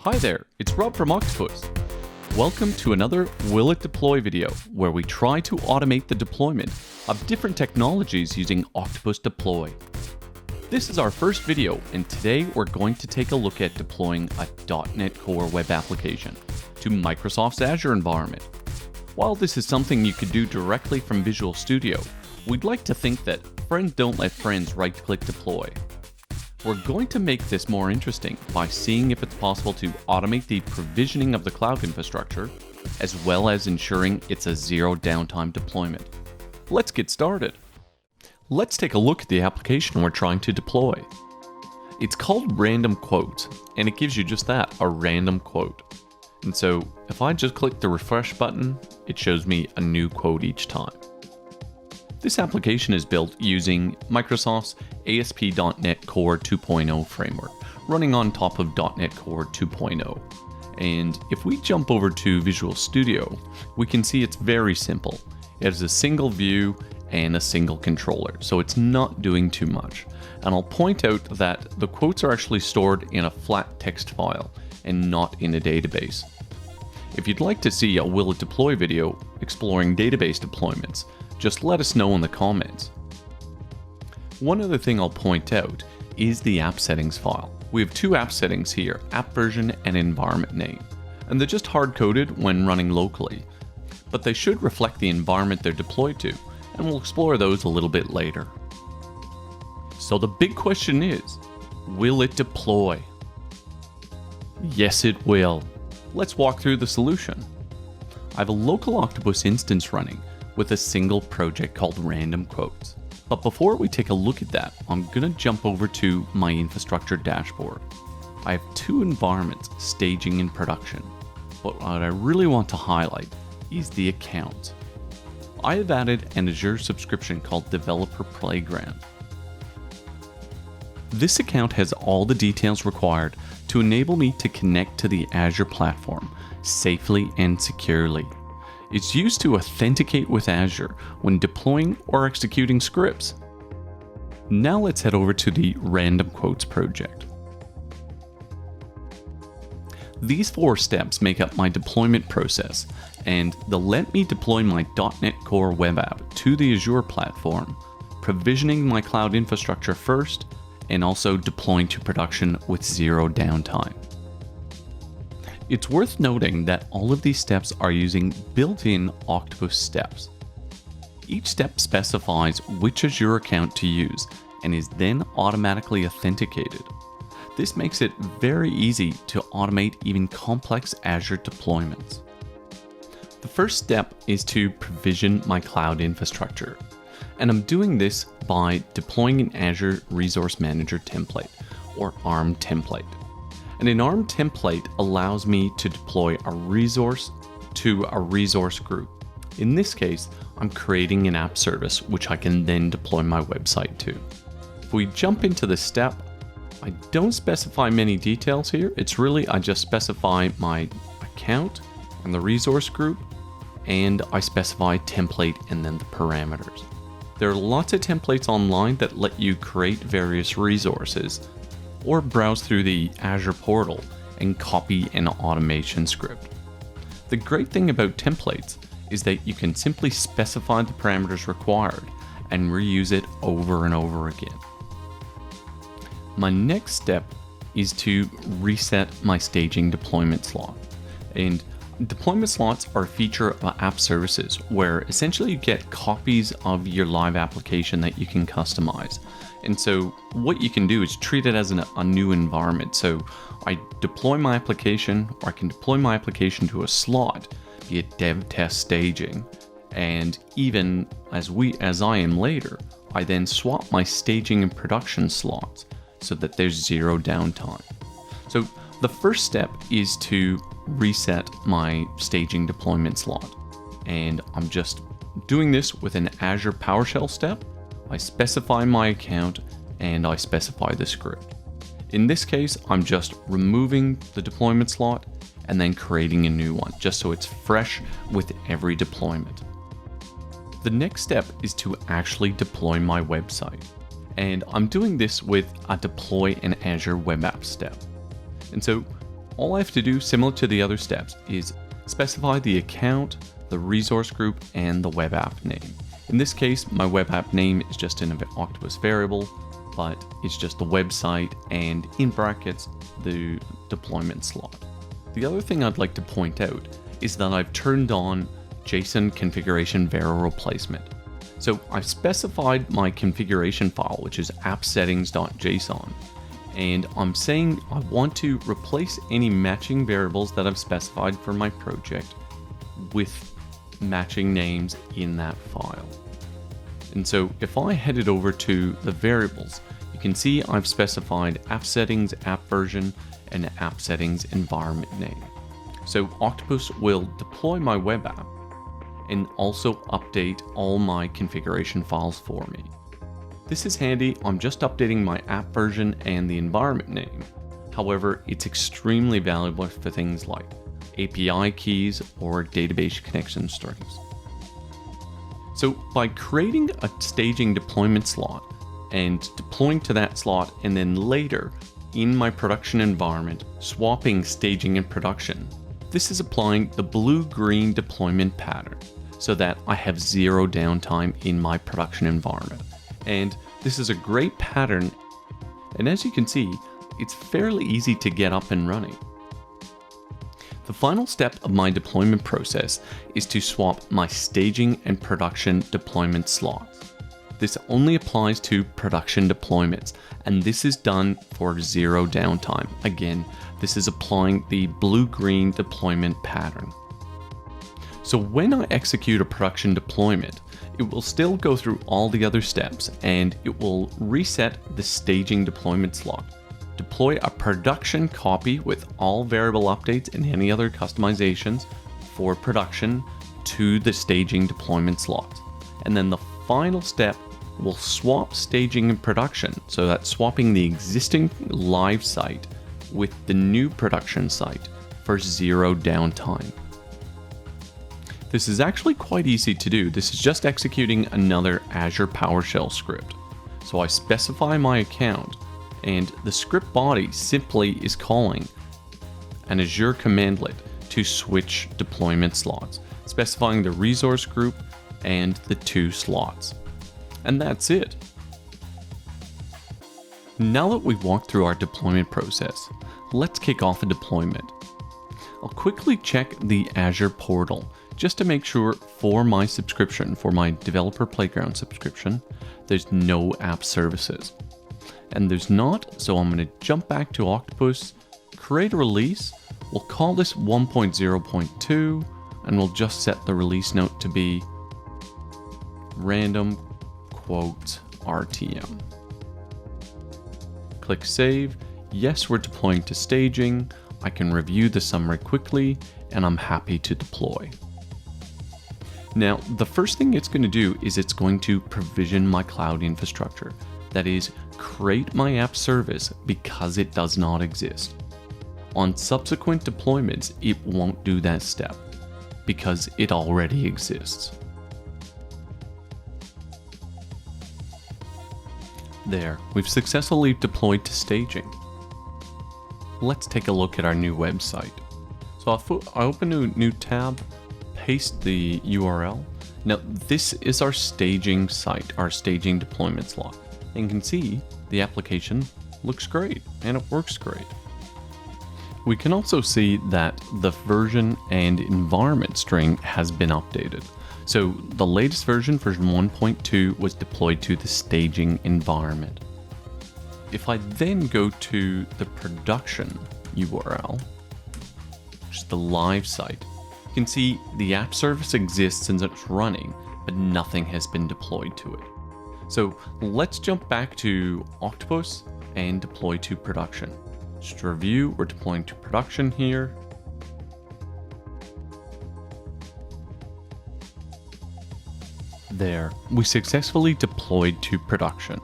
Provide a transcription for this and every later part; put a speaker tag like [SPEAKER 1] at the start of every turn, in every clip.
[SPEAKER 1] Hi there, it's Rob from Octopus. Welcome to another Will It Deploy video where we try to automate the deployment of different technologies using Octopus Deploy. This is our first video, and today we're going to take a look at deploying a .NET Core web application to Microsoft's Azure environment. While this is something you could do directly from Visual Studio, we'd like to think that friends don't let friends right-click deploy. We're going to make this more interesting by seeing if it's possible to automate the provisioning of the cloud infrastructure, as well as ensuring it's a zero-downtime deployment. Let's get started. Let's take a look at the application we're trying to deploy. It's called Random Quotes, and it gives you just that, a random quote. And so if I just click the refresh button, it shows me a new quote each time. This application is built using Microsoft's ASP.NET Core 2.0 framework, running on top of .NET Core 2.0. And if we jump over to Visual Studio, we can see it's very simple. It has a single view and a single controller, so it's not doing too much. And I'll point out that the quotes are actually stored in a flat text file and not in a database. If you'd like to see a Will It Deploy video exploring database deployments, just let us know in the comments. One other thing I'll point out is the app settings file. We have two app settings here, app version and environment name. And they're just hard-coded when running locally, but they should reflect the environment they're deployed to, and we'll explore those a little bit later. So the big question is, will it deploy? Yes, it will. Let's walk through the solution. I have a local Octopus instance running with a single project called Random Quotes. But before we take a look at that, I'm gonna jump over to my infrastructure dashboard. I have two environments, staging and production. But what I really want to highlight is the account. I have added an Azure subscription called Developer Playground. This account has all the details required to enable me to connect to the Azure platform safely and securely. It's used to authenticate with Azure when deploying or executing scripts. Now let's head over to the Random Quotes project. These 4 steps make up my deployment process, and they'll let me deploy my .NET Core web app to the Azure platform, provisioning my cloud infrastructure first, and also deploying to production with zero downtime. It's worth noting that all of these steps are using built-in Octopus steps. Each step specifies which Azure account to use and is then automatically authenticated. This makes it very easy to automate even complex Azure deployments. The first step is to provision my cloud infrastructure, and I'm doing this by deploying an Azure Resource Manager template, or ARM template. And an ARM template allows me to deploy a resource to a resource group. In this case, I'm creating an app service which I can then deploy my website to. If we jump into this step, I don't specify many details here. It's really, I just specify my account and the resource group, and I specify template and then the parameters. There are lots of templates online that let you create various resources, or browse through the Azure portal and copy an automation script. The great thing about templates is that you can simply specify the parameters required and reuse it over and over again. My next step is to reset my staging deployment slot. And deployment slots are a feature of app services where essentially you get copies of your live application that you can customize. And so what you can do is treat it as a new environment. So I deploy my application, or I can deploy my application to a slot, be it dev, test, staging. And even as I am later, I then swap my staging and production slots so that there's zero downtime. So the first step is to reset my staging deployment slot. And I'm just doing this with an Azure PowerShell step. I specify my account and I specify the script. In this case, I'm just removing the deployment slot and then creating a new one, just so it's fresh with every deployment. The next step is to actually deploy my website. And I'm doing this with a deploy an Azure web app step. And so all I have to do, similar to the other steps, is specify the account, the resource group, and the web app name. In this case, my web app name is just an Octopus variable, but it's just the website and in brackets, the deployment slot. The other thing I'd like to point out is that I've turned on JSON configuration var replacement. So I've specified my configuration file, which is appsettings.json, and I'm saying I want to replace any matching variables that I've specified for my project with matching names in that file. And so if I headed over to the variables, you can see I've specified app settings, app version, and app settings environment name. So Octopus will deploy my web app and also update all my configuration files for me. This is handy. I'm just updating my app version and the environment name. However, it's extremely valuable for things like API keys or database connection strings. So by creating a staging deployment slot and deploying to that slot, and then later in my production environment, swapping staging and production, this is applying the blue-green deployment pattern so that I have zero downtime in my production environment. And this is a great pattern, and as you can see, it's fairly easy to get up and running. The final step of my deployment process is to swap my staging and production deployment slots. This only applies to production deployments, and this is done for zero downtime. Again, this is applying the blue-green deployment pattern. So when I execute a production deployment, it will still go through all the other steps, and it will reset the staging deployment slot, deploy a production copy with all variable updates and any other customizations for production to the staging deployment slot. And then the final step will swap staging and production, so that's swapping the existing live site with the new production site for zero downtime. This is actually quite easy to do. This is just executing another Azure PowerShell script. So I specify my account, and the script body simply is calling an Azure commandlet to switch deployment slots, specifying the resource group and the 2 slots. And that's it. Now that we've walked through our deployment process, let's kick off a deployment. I'll quickly check the Azure portal just to make sure for my subscription, for my Developer Playground subscription, there's no app services. And there's not, so I'm going to jump back to Octopus, create a release. We'll call this 1.0.2, and we'll just set the release note to be random quote RTM. Click save. Yes, we're deploying to staging. I can review the summary quickly, and I'm happy to deploy. Now, the first thing it's going to do is it's going to provision my cloud infrastructure. That is, create my app service because it does not exist. On subsequent deployments, it won't do that step because it already exists. There, we've successfully deployed to staging. Let's take a look at our new website. So I open a new tab, paste the URL. Now this is our staging site, our staging deployment slot. And you can see the application looks great and it works great. We can also see that the version and environment string has been updated. So the latest version 1.2, was deployed to the staging environment. If I then go to the production URL, which is the live site, you can see the app service exists and it's running, but nothing has been deployed to it. So let's jump back to Octopus and deploy to production. Just to review, we're deploying to production here. There, we successfully deployed to production.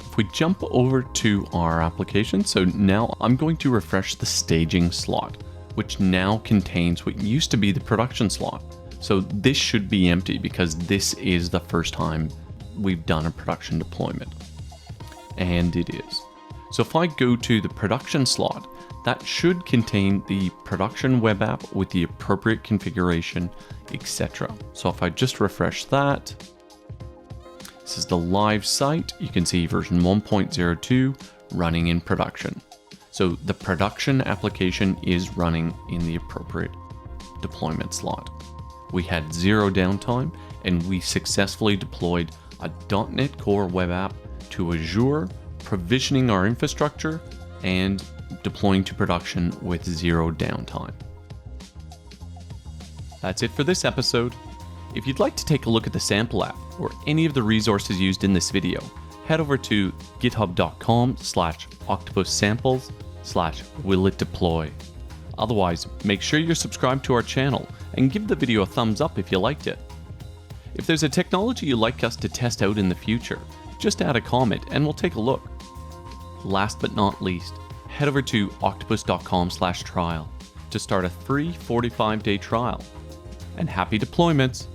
[SPEAKER 1] If we jump over to our application, so now I'm going to refresh the staging slot, which now contains what used to be the production slot. So this should be empty because this is the first time we've done a production deployment. And it is. So if I go to the production slot, That should contain the production web app with the appropriate configuration, etc. So if I just refresh that, this is the live site. You can see version 1.02 running in production. So the production application is running in the appropriate deployment slot. We had zero downtime, and we successfully deployed a .NET Core web app to Azure, provisioning our infrastructure and deploying to production with zero downtime. That's it for this episode. If you'd like to take a look at the sample app or any of the resources used in this video, head over to github.com/octopussamples/willitdeploy. Otherwise, make sure you're subscribed to our channel and give the video a thumbs up if you liked it. If there's a technology you'd like us to test out in the future, just add a comment and we'll take a look. Last but not least, head over to octopus.com/trial to start a free 45-day trial. And happy deployments!